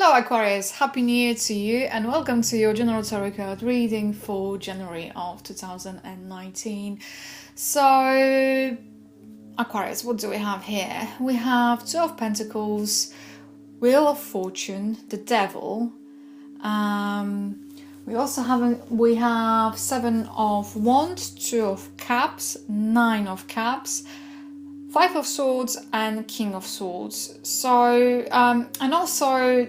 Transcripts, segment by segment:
Hello Aquarius, Happy New Year to you and welcome to your General Tarot card reading for January of 2019. So Aquarius, what do we have here? We have Two of Pentacles, Wheel of Fortune, the Devil. We have Seven of Wands, Two of Cups, Nine of Cups, Five of Swords and King of Swords. So, and also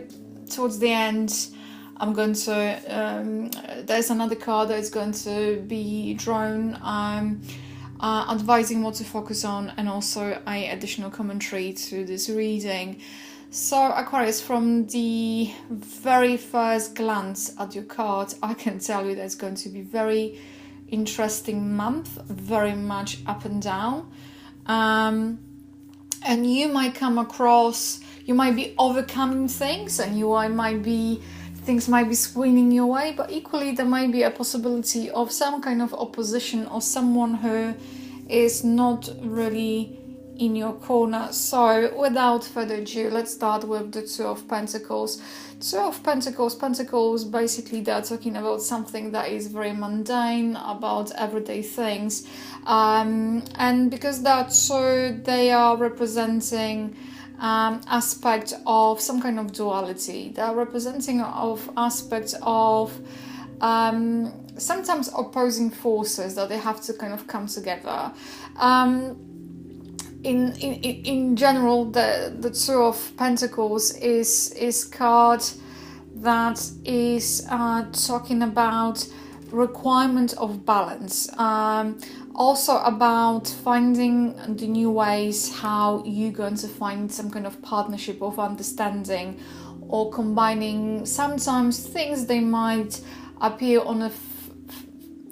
towards the end, I'm going to, there's another card that is going to be drawn, advising what to focus on, and also an additional commentary to this reading. So Aquarius, from the very first glance at your card, I can tell you that it's going to be very interesting month, very much up and down. And you might come across, you might be overcoming things, and things might be swinging your way, but equally there might be a possibility of some kind of opposition or someone who is not really in your corner. So without further ado, let's start with the Two of Pentacles. Two of Pentacles, basically they're talking about something that is very mundane, about everyday things. And because they are representing aspect of some kind of duality. They are representing of aspects of sometimes opposing forces that they have to kind of come together. In general, the Two of Pentacles is card that is talking about requirement of balance, also about finding the new ways how you're going to find some kind of partnership of understanding, or combining sometimes things they might appear on the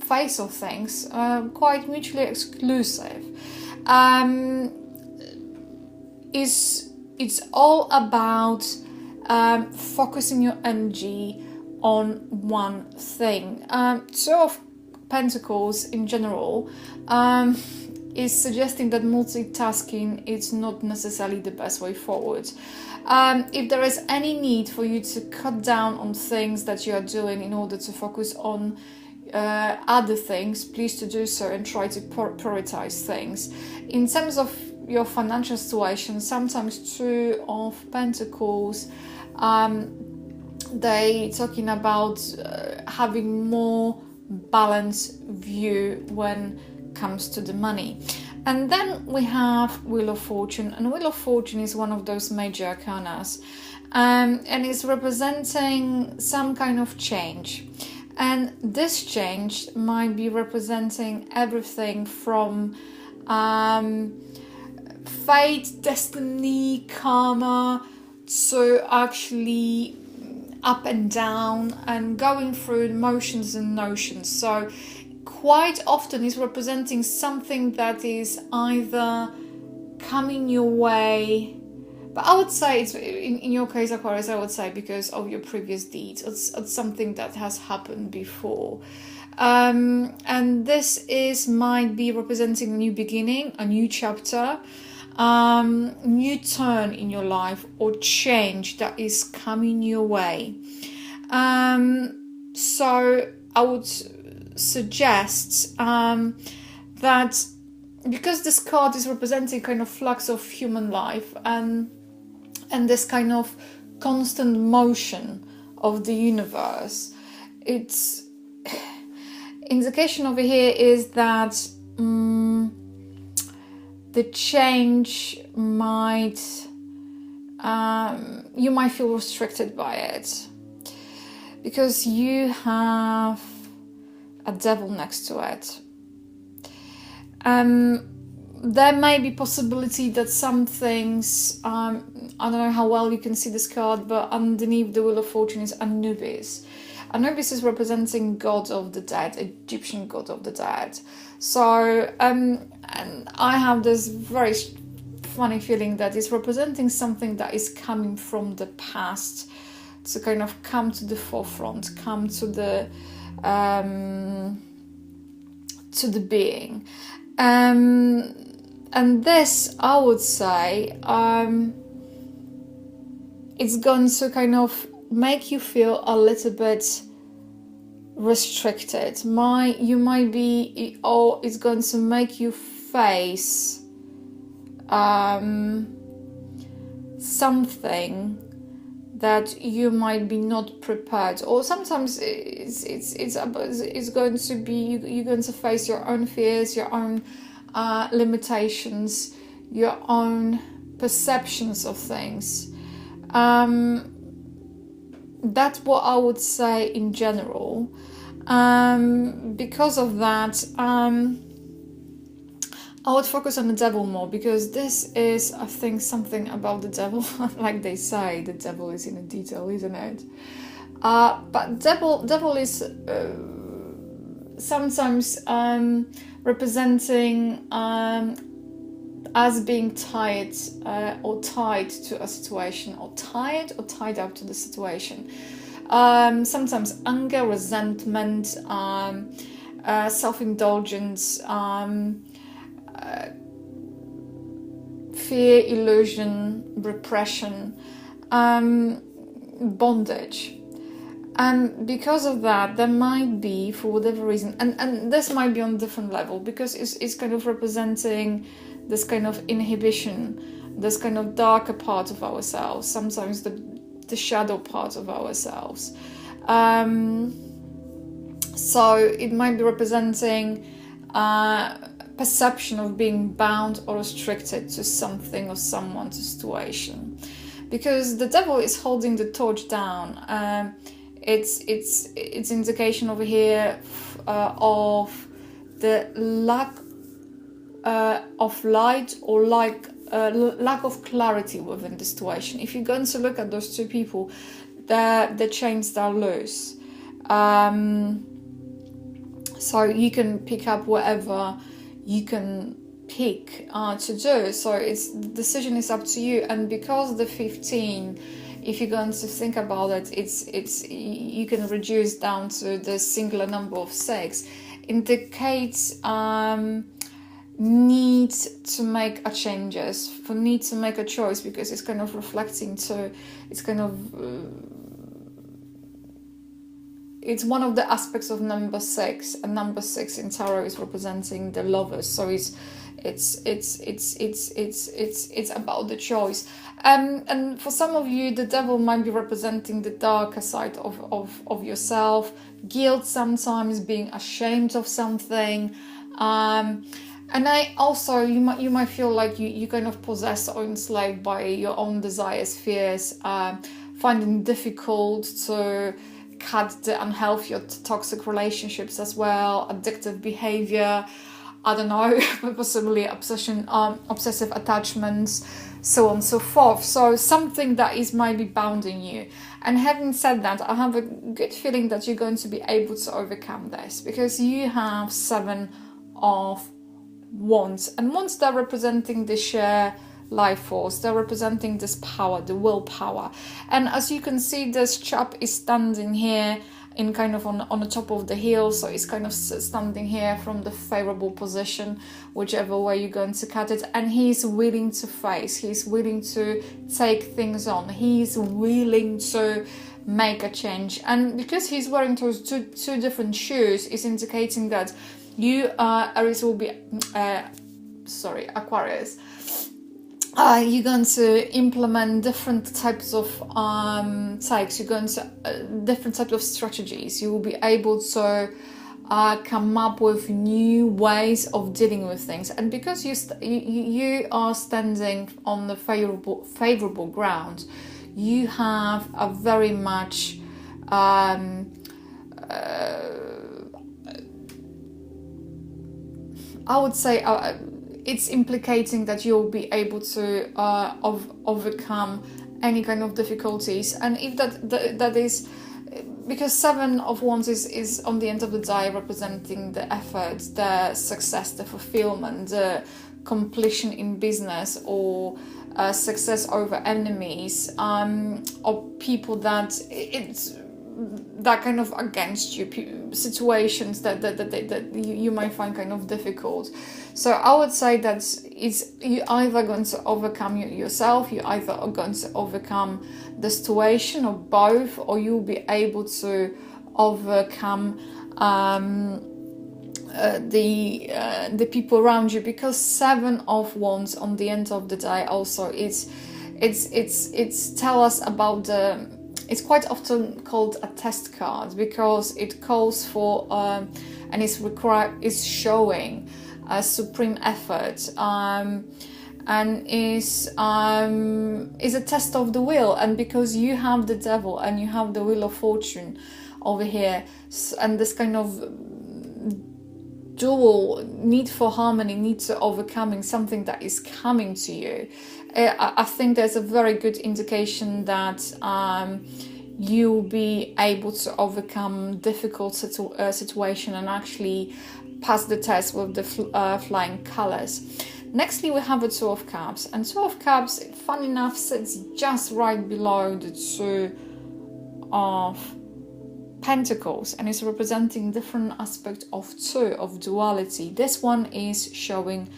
face of things quite mutually exclusive. It's all about focusing your energy on one thing. Two of Pentacles in general is suggesting that multitasking is not necessarily the best way forward. If there is any need for you to cut down on things that you are doing in order to focus on other things, please to do so and try to prioritize things. In terms of your financial situation, sometimes Two of Pentacles, they talking about having more balanced view when comes to the money. And then we have Wheel of Fortune, and Wheel of Fortune is one of those major arcanas, and it's representing some kind of change. And this change might be representing everything from fate, destiny, karma, to actually up and down and going through motions and notions. So quite often it's representing something that is either coming your way, but I would say it's in your case, Aquarius, I would say because of your previous deeds. It's something that has happened before. And this might be representing a new beginning, a new chapter, new turn in your life, or change that is coming your way. So I would suggest that because this card is representing kind of flux of human life and this kind of constant motion of the universe, it's indication over here is that the change might, you might feel restricted by it because you have a devil next to it. There may be possibility that some things, I don't know how well you can see this card, but underneath the Wheel of Fortune is Anubis. Anubis is representing god of the dead, Egyptian god of the dead. So, and I have this very funny feeling that it's representing something that is coming from the past to kind of come to the forefront, come to the being. And this, I would say, it's going to kind of make you feel a little bit restricted. You might be, or it's going to make you face something that you might be not prepared, or sometimes it's going to be, you're going to face your own fears, your own limitations, your own perceptions of things. That's what I would say in general. Because of that, I would focus on the devil more, because this is, I think, something about the devil. Like they say, the devil is in the detail, isn't it? But devil is sometimes representing as being tied or tied to a situation, or tied up to the situation. Sometimes anger, resentment, self-indulgence, fear, illusion, repression, bondage. And because of that, there might be, for whatever reason, and this might be on a different level, because it's kind of representing this kind of inhibition, this kind of darker part of ourselves, sometimes the shadow part of ourselves. So it might be representing perception of being bound or restricted to something or someone, to situation, because the devil is holding the torch down. It's indication over here of the lack of light, or lack of clarity within the situation. If you're going to look at those two people, the chains are loose. So you can pick up whatever you can pick to do. So the decision is up to you. And because the 15, if you're going to think about it, it's you can reduce down to the singular number of 6, indicates need to make a changes, for need to make a choice, because it's kind of reflecting to, it's kind of it's one of the aspects of number 6, and number 6 in tarot is representing the lovers. So it's about the choice. And for some of you, the devil might be representing the darker side of yourself, guilt, sometimes being ashamed of something. And I also, you might feel like you kind of possessed or enslaved by your own desires, fears, finding it difficult to cut the unhealthy or toxic relationships as well, addictive behavior, I don't know, possibly obsession, obsessive attachments, so on and so forth. So something that is might be bounding you. And having said that, I have a good feeling that you're going to be able to overcome this, because you have 7 of Wands, and Wands, they're representing the sheer life force, they're representing this power, the willpower. And as you can see, this chap is standing here in kind of on the top of the hill, so it's kind of standing here from the favorable position, whichever way you're going to cut it, and he's willing to face, he's willing to take things on, he's willing to make a change. And because he's wearing those two different shoes, is indicating that you, Aries, will be Aquarius, you're going to implement different types of takes, you're going to different types of strategies. You will be able to come up with new ways of dealing with things. And because you are standing on the favorable ground, you have a very much I would say it's implicating that you'll be able to overcome any kind of difficulties. And if that is, because 7 of Wands is on the end of the die representing the effort, the success, the fulfillment, the completion in business, or success over enemies, or people that it's that kind of against you, situations that you might find kind of difficult. So I would say that it's you either going to overcome yourself, you either are going to overcome the situation, or both, or you'll be able to overcome the people around you, because 7 of Wands on the end of the day also it's tell us about the. It's quite often called a test card, because it calls for and is showing a supreme effort, and is a test of the will. And because you have the Devil and you have the Wheel of Fortune over here, and this kind of dual need for harmony, need to overcoming something that is coming to you, I think there's a very good indication that you'll be able to overcome difficult situation and actually pass the test with the flying colors. Nextly, we have a Two of Cups, and Two of Cups, fun enough, sits just right below the Two of Pentacles, and is representing different aspect of two, of duality. This one is showing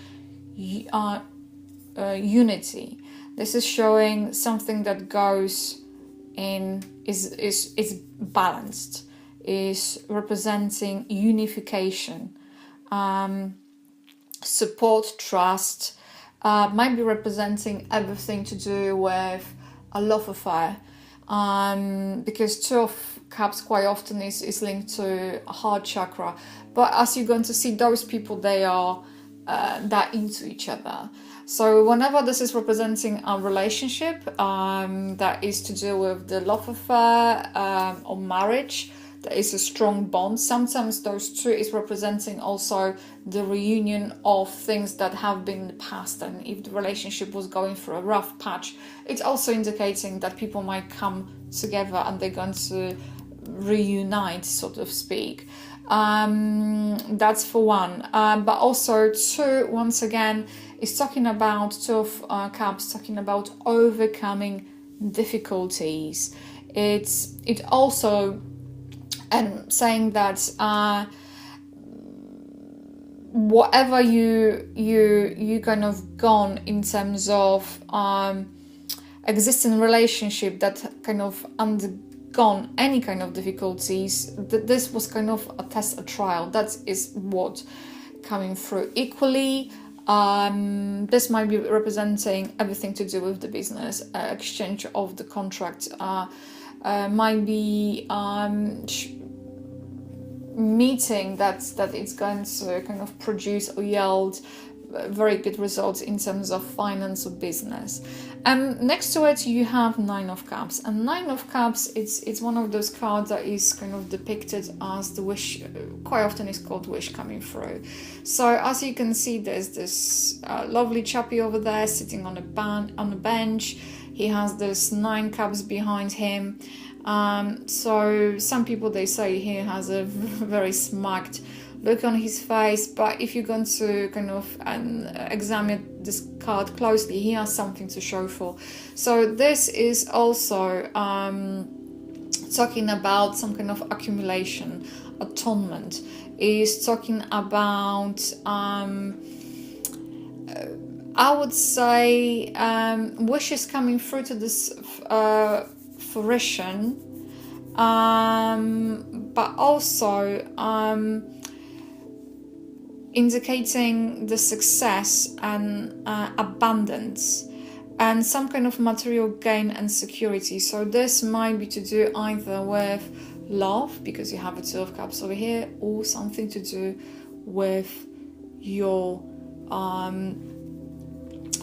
unity. This is showing something that goes in, is balanced, is representing unification, support, trust, might be representing everything to do with a love affair, because Two of Cups quite often is linked to a heart chakra. But as you're going to see, those people, they are that into each other. So whenever this is representing a relationship that is to do with the love affair or marriage, there is a strong bond. Sometimes those two is representing also the reunion of things that have been in the past, and if the relationship was going through a rough patch, it's also indicating that people might come together and they're going to reunite, so to speak. That's for one. But also two, once again, is talking about Two of Cups, talking about overcoming difficulties. It also and saying that whatever you kind of gone in terms of existing relationship that kind of undergone any kind of difficulties, this was kind of a test, a trial. That is what coming through. Equally, this might be representing everything to do with the business, exchange of the contract, might be meeting that it's going to kind of produce or yield very good results in terms of finance or business. And next to it you have Nine of Cups, and Nine of Cups, it's one of those cards that is kind of depicted as the wish, quite often is called wish coming through. So as you can see, there's this lovely chappy over there sitting on a bench. He has this 9 cups behind him. So some people, they say he has a very smacked look on his face, but if you're going to kind of examine this card closely, he has something to show for. So this is also talking about some kind of accumulation, atonement. Is talking about I would say wishes coming through to this fruition, but also indicating the success and abundance and some kind of material gain and security. So this might be to do either with love, because you have a Two of Cups over here, or something to do with your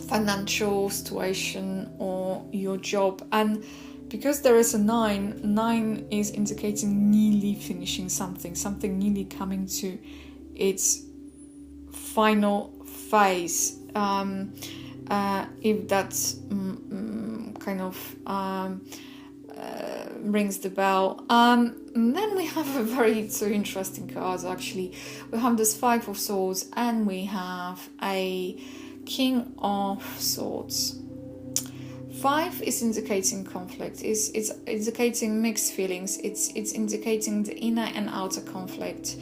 financial situation or your job. And because there is a 9 is indicating nearly finishing something nearly coming to its final phase, if that kind of rings the bell. And then we have a very two interesting cards actually. We have this 5 of Swords and we have a King of Swords. 5 is indicating conflict. It's indicating mixed feelings. It's indicating the inner and outer conflict.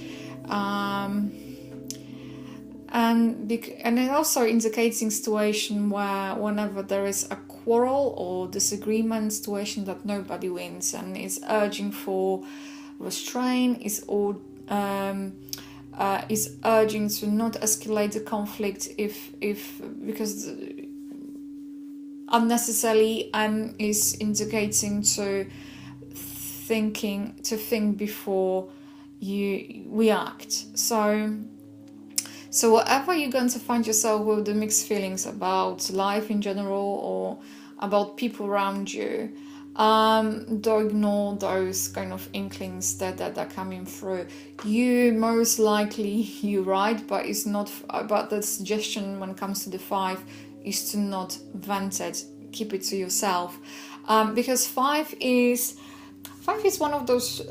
And it also indicating situation where whenever there is a quarrel or disagreement situation that nobody wins, and is urging for restraint, is urging to not escalate the conflict because unnecessarily, and is indicating to think before you react. So whatever you're going to find yourself with the mixed feelings about life in general or about people around you, don't ignore those kind of inklings that are coming through. You most likely you're right, but it's not. But the suggestion when it comes to the 5 is to not vent it, keep it to yourself, because 5 is one of those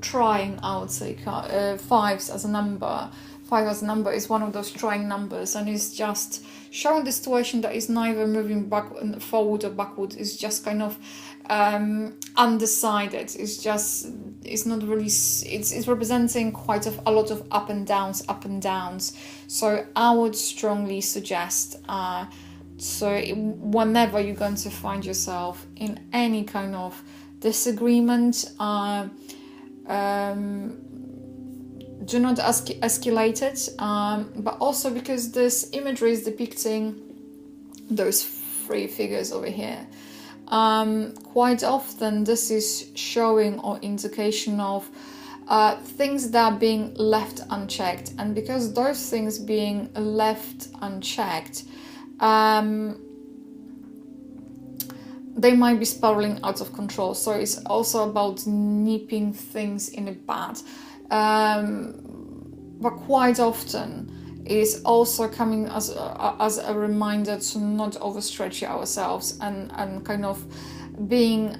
trying, I would say, 5s as a number. 5 as a number is one of those trying numbers, and it's just showing the situation that is neither moving forward or backward. It's just kind of undecided. It's not really. It's representing quite a lot of up and downs. So I would strongly suggest. So whenever you're going to find yourself in any kind of disagreement, do not escalate it, but also because this imagery is depicting those 3 figures over here. Quite often this is showing or indication of things that are being left unchecked, and because those things being left unchecked, they might be spiraling out of control. So it's also about nipping things in the bud. But quite often is also coming as a reminder to not overstretch ourselves and kind of being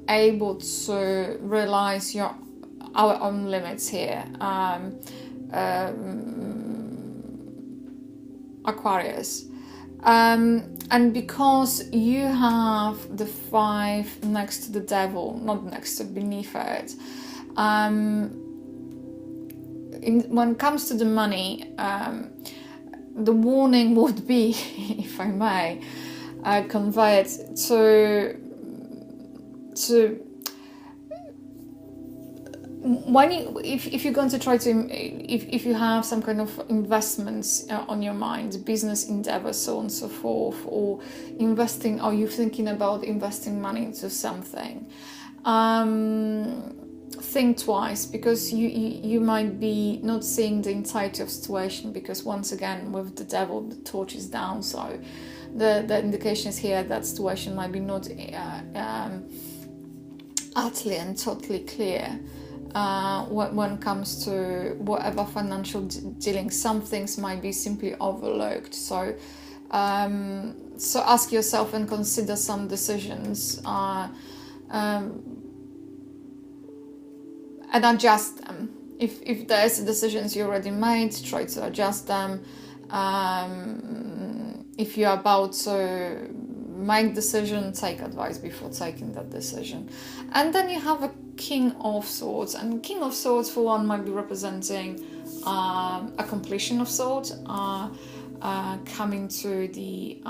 able to realize our own limits here. Aquarius. And because you have the 5 next to the devil, not next to, beneath it, when it comes to the money, the warning would be, if I may convey it, to when if you're going to try to, if you have some kind of investments on your mind, business endeavors, so on and so forth, or investing, or you're thinking about investing money into something, think twice, because you might be not seeing the entirety of the situation, because once again with the devil the torch is down, so the indication is here that situation might be not utterly and totally clear when it comes to whatever financial dealings. Some things might be simply overlooked, so ask yourself and consider some decisions and adjust them. If there's decisions you already made, try to adjust them. If you're about to make decision, take advice before taking that decision. And then you have a King of Swords, and King of Swords for one might be representing a completion of sorts, coming to the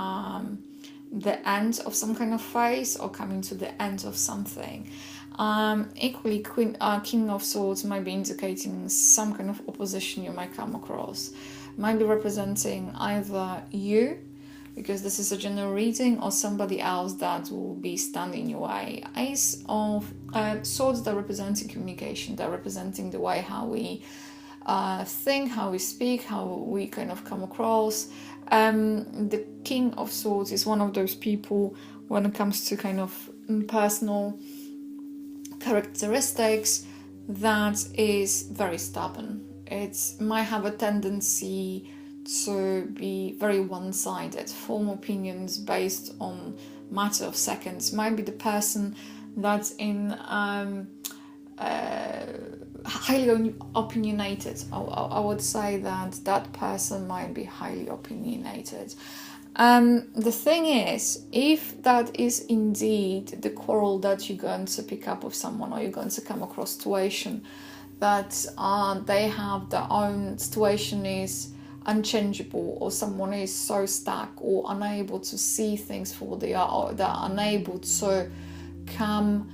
end of some kind of phase, or coming to the end of something. Equally, King of Swords might be indicating some kind of opposition you might come across. Might be representing either you, because this is a general reading, or somebody else that will be standing in your way. Ace of Swords, they're representing communication, they're representing the way how we think, how we speak, how we kind of come across. The King of Swords is one of those people when it comes to kind of personal characteristics that is very stubborn. It might have a tendency to be very one-sided, form opinions based on matter of seconds. Might be the person that's in highly opinionated. I would say that person might be highly opinionated. The thing is, if that is indeed the quarrel that you're going to pick up with someone, or you're going to come across situation that they have their own situation is unchangeable, or someone is so stuck or unable to see things for what they are, or they're unable to come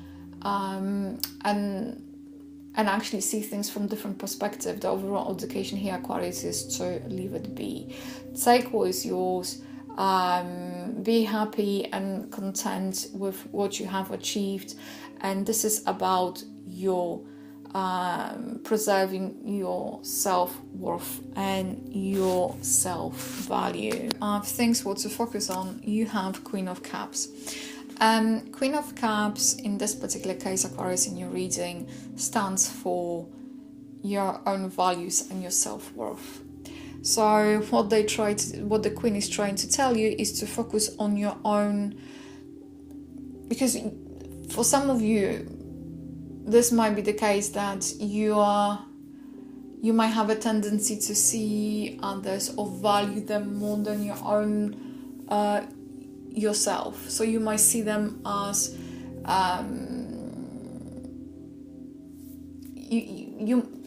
and actually see things from different perspective, the overall education here, Aquarius, is to leave it be. Take what is yours. Be happy and content with what you have achieved, and this is about your preserving your self-worth and your self-value. Things what to focus on, you have Queen of Cups. Queen of Cups, in this particular case, Aquarius, in your reading, stands for your own values and your self-worth. So what the Queen is trying to tell you is to focus on your own, because for some of you, this might be the case that you might have a tendency to see others or value them more than your own yourself. So you might see them as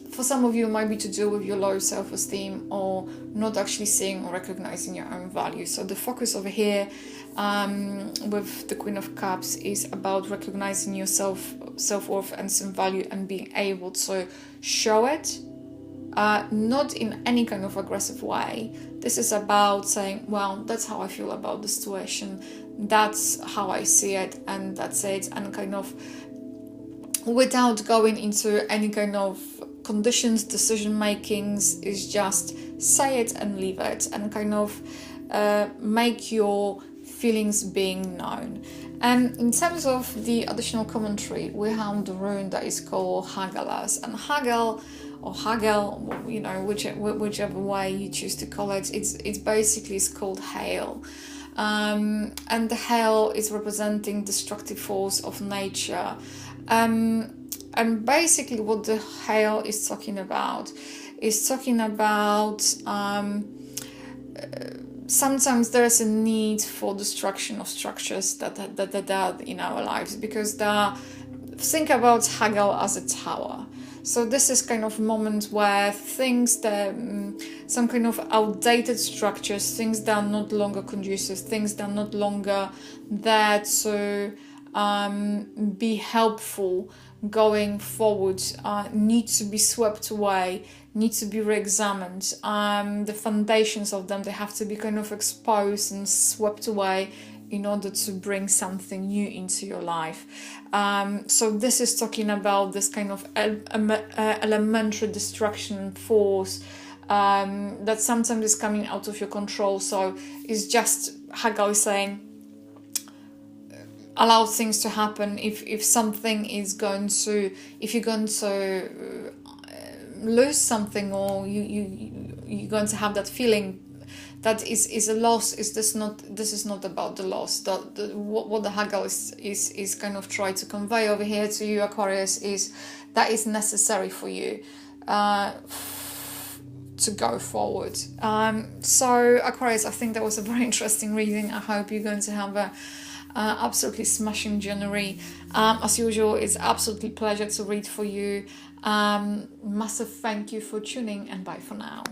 for some of you, it might be to do with your low self-esteem, or not actually seeing or recognizing your own value. So the focus over here with the Queen of Cups is about recognizing your self-worth and some value, and being able to show it, not in any kind of aggressive way. This is about saying, well, that's how I feel about the situation, that's how I see it, and that's it, and kind of without going into any kind of conditions, decision makings, is just say it and leave it, and kind of make your feelings being known. And in terms of the additional commentary, we have the rune that is called Hagelas, and Hagel, or Hagel, you know, whichever way you choose to call it, it's basically called hail. And the hail is representing destructive force of nature. And basically what the hail is talking about sometimes there's a need for destruction of structures that are in our lives, because think about Hagel as a tower. So this is kind of a moment where things that some kind of outdated structures, things that are not longer conducive, things that are no longer there to be helpful going forward, need to be swept away, need to be re-examined. The foundations of them, they have to be kind of exposed and swept away in order to bring something new into your life. So this is talking about this kind of elementary destruction force that sometimes is coming out of your control. So it's just Hagel is saying, allow things to happen. If something is going to, if you're going to lose something, or you're going to have that feeling that is a loss, this is not about the loss. What the Hagel is kind of trying to convey over here to you, Aquarius, is that is necessary for you to go forward. So Aquarius, I think that was a very interesting reading. I hope you're going to have a absolutely smashing January. As usual, it's absolutely pleasure to read for you. Massive thank you for tuning, and bye for now.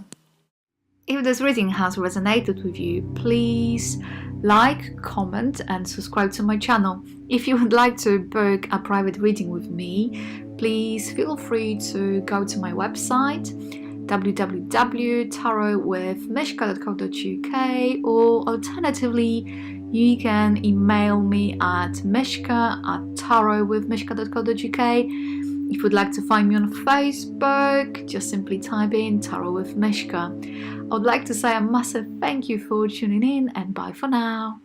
If this reading has resonated with you, please like, comment and subscribe to my channel. If you would like to book a private reading with me, please feel free to go to my website www.tarotwithmishka.co.uk, or alternatively you can email me at mishka@tarotwithmishka.co.uk. If you'd like to find me on Facebook, just simply type in Tarot with Mishka. I would like to say a massive thank you for tuning in, and bye for now.